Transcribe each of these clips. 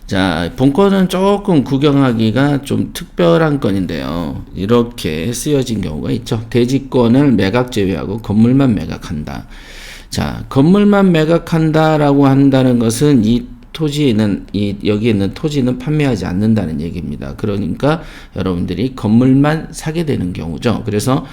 자, 본건은 조금 구경하기가 좀 특별한 건인데요. 이렇게 쓰여진 경우가 있죠. 대지권을 매각 제외하고 건물만 매각한다. 자, 건물만 매각한다라고 한다는 것은 이 토지에 있는 여기에 있는 토지는 판매하지 않는다는 얘기입니다. 그러니까 여러분들이 건물만 사게 되는 경우죠. 그래서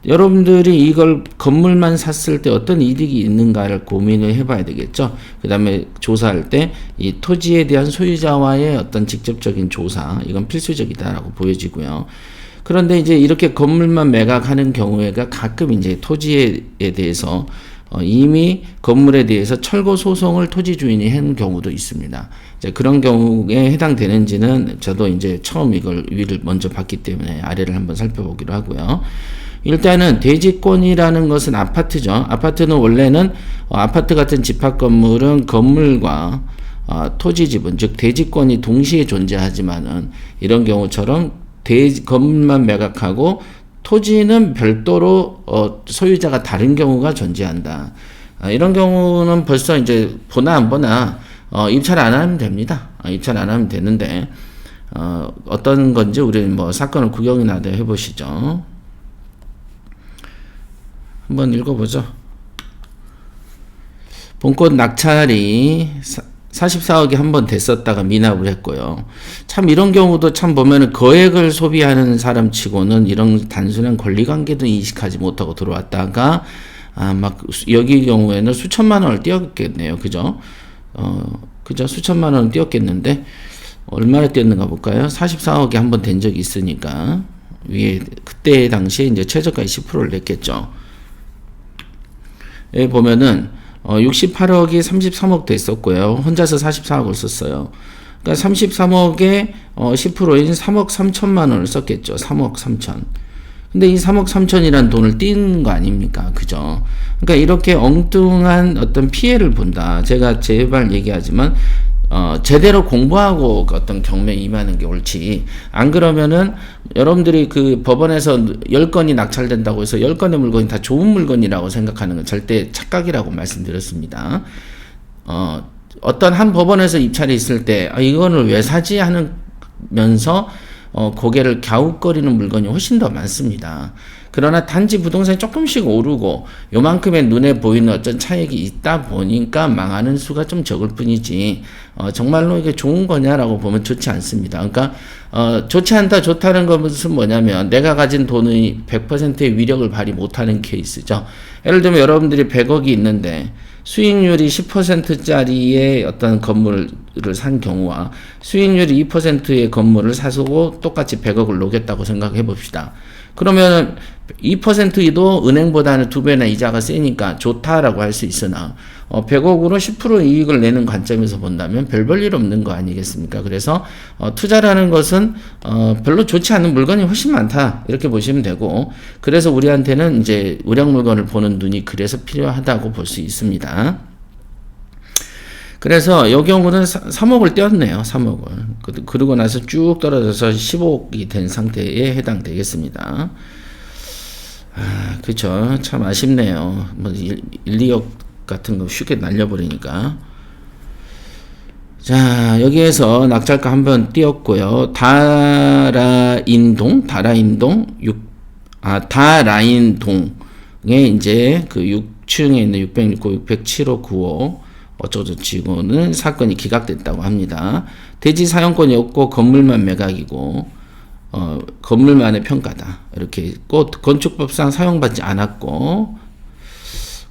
여러분들이 이걸 건물만 샀을 때 어떤 이득이 있는가를 고민을 해봐야 되겠죠. 그 다음에 조사할 때 이 토지에 대한 소유자와의 어떤 직접적인 조사, 이건 필수적이다라고 보여지고요. 그런데 이제 이렇게 건물만 매각하는 경우에가 가끔 이제 토지에 대해서 이미 건물에 대해서 철거 소송을 토지 주인이 한 경우도 있습니다. 이제 그런 경우에 해당되는지는 저도 이제 처음 이걸 위를 먼저 봤기 때문에 아래를 한번 살펴보기로 하고요. 일단은 대지권이라는 것은 아파트죠. 아파트는 원래는 아파트 같은 집합 건물은 건물과 토지 지분, 즉 대지권이 동시에 존재하지만은 이런 경우처럼 건물만 매각하고 토지는 별도로 소유자가 다른 경우가 존재한다. 이런 경우는 벌써 이제 보나 안 보나 입찰 안 하면 됩니다. 입찰 안 하면 되는데 어떤 건지 우리는 뭐 사건을 구경이나 해보시죠. 한번 읽어보죠. 본건 낙찰이 44억이 한번 됐었다가 미납을 했고요. 참 이런 경우도 참 보면은 거액을 소비하는 사람 치고는 이런 단순한 권리관계도 인식하지 못하고 들어왔다가 막 여기 경우에는 수천만 원을 띄었겠네요. 그죠? 그죠? 수천만 원을 띄었겠는데 얼마나 띄었는가 볼까요? 44억이 한번 된 적이 있으니까 위에 그때 당시에 이제 최저가의 10%를 냈겠죠. 여기 보면은 68억이 33억 됐었고요. 혼자서 44억을 썼어요. 그러니까 33억에 10%인 3억 3천만 원을 썼겠죠. 3억 3천. 근데 이 3억 3천이란 돈을 띄는 거 아닙니까? 그죠? 그러니까 이렇게 엉뚱한 어떤 피해를 본다. 제가 제발 얘기하지만 제대로 공부하고 어떤 경매에 임하는 게 옳지. 안 그러면은 여러분들이 그 법원에서 10건이 낙찰된다고 해서 10건의 물건이 다 좋은 물건이라고 생각하는 건 절대 착각이라고 말씀드렸습니다. 어떤 한 법원에서 입찰이 있을 때 이거를 왜 사지 하면서 고개를 갸웃거리는 물건이 훨씬 더 많습니다. 그러나 단지 부동산이 조금씩 오르고 요만큼의 눈에 보이는 어떤 차익이 있다 보니까 망하는 수가 좀 적을 뿐이지 정말로 이게 좋은 거냐라고 보면 좋지 않습니다. 그러니까 좋지 않다 좋다는 것은 뭐냐면 내가 가진 돈의 100%의 위력을 발휘 못하는 케이스죠. 예를 들면 여러분들이 100억이 있는데 수익률이 10%짜리의 어떤 건물을 산 경우와 수익률이 2%의 건물을 사고 똑같이 100억을 녹였다고 생각해 봅시다. 그러면 2%도 은행보다는 2배나 이자가 세니까 좋다라고 할 수 있으나 100억으로 10% 이익을 내는 관점에서 본다면 별 일 없는 거 아니겠습니까? 그래서 투자라는 것은 별로 좋지 않은 물건이 훨씬 많다 이렇게 보시면 되고, 그래서 우리한테는 이제 우량 물건을 보는 눈이 그래서 필요하다고 볼 수 있습니다. 그래서 이 경우는 3억을 떼었네요. 3억을. 그러고 나서 쭉 떨어져서 15억이 된 상태에 해당되겠습니다. 그쵸. 참 아쉽네요. 뭐 1, 2억 같은 거 쉽게 날려버리니까. 자, 여기에서 낙찰가 한번 띄었고요. 다라인동에 이제 그 6층에 있는 606호, 607호, 9호 어쩌고저쩌고는 사건이 기각됐다고 합니다. 대지 사용권이 없고 건물만 매각이고 건물만의 평가다. 이렇게 있고 건축법상 사용받지 않았고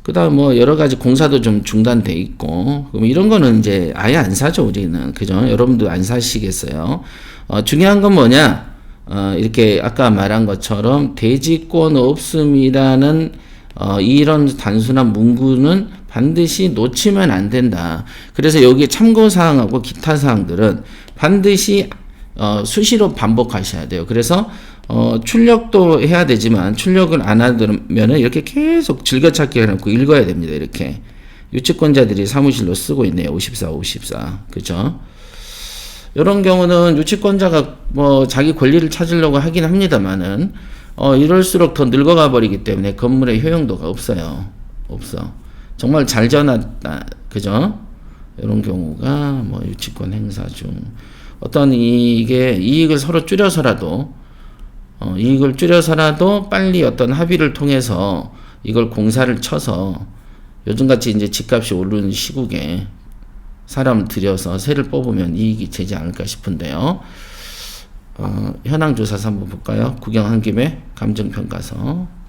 그 다음 뭐 여러 가지 공사도 좀 중단돼 있고 그럼 이런 거는 이제 아예 안 사죠 우리는. 그죠? 여러분도 안 사시겠어요? 중요한 건 뭐냐? 이렇게 아까 말한 것처럼 대지권 없음이라는 이런 단순한 문구는 반드시 놓치면 안 된다. 그래서 여기 참고사항하고 기타 사항들은 반드시 수시로 반복하셔야 돼요. 그래서 출력도 해야 되지만 출력을 안 하면은 이렇게 계속 즐겨찾기 해놓고 읽어야 됩니다. 이렇게 유치권자들이 사무실로 쓰고 있네요. 54. 그죠? 이런 경우는 유치권자가 뭐 자기 권리를 찾으려고 하긴 합니다만은 이럴수록 더 늙어가 버리기 때문에 건물의 효용도가 없어요. 없어. 정말 잘 지어놨다. 그죠? 이런 경우가 뭐 유치권 행사 중 어떤 이게 이익을 서로 줄여서라도 이익을 줄여서라도 빨리 어떤 합의를 통해서 이걸 공사를 쳐서 요즘같이 이제 집값이 오르는 시국에 사람을 들여서 세를 뽑으면 이익이 되지 않을까 싶은데요. 현황 조사서 한번 볼까요? 구경한 김에 감정평가서.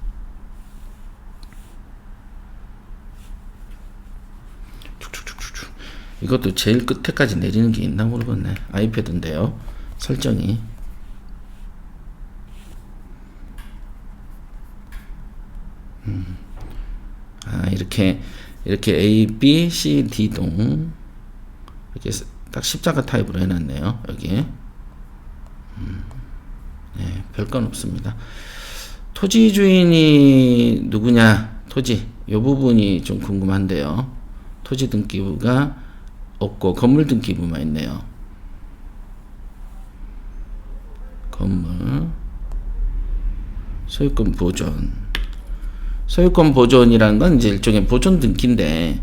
이것도 제일 끝에까지 내리는 게 있나 모르겠네. 아이패드인데요. 설정이. 이렇게 A, B, C, D 동 이렇게 딱 십자가 타입으로 해놨네요. 여기. 네, 별건 없습니다. 토지 주인이 누구냐? 토지. 이 부분이 좀 궁금한데요. 토지 등기부가 없고 건물 등기부만 있네요. 건물 소유권 보존. 소유권 보존이라는 건 이제 일종의 보존 등기인데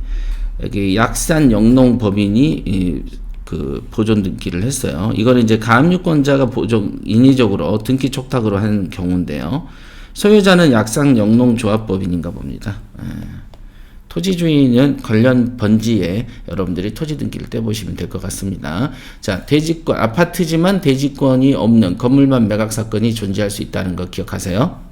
여기 약산 영농 법인이 그 보존 등기를 했어요. 이거는 이제 가압류권자가 보존 인위적으로 등기 촉탁으로 하는 경우인데요. 소유자는 약산 영농 조합법인인가 봅니다. 토지 주인은 관련 번지에 여러분들이 토지 등기를 떼보시면 될 것 같습니다. 자, 대지권, 아파트지만 대지권이 없는 건물만 매각 사건이 존재할 수 있다는 거 기억하세요.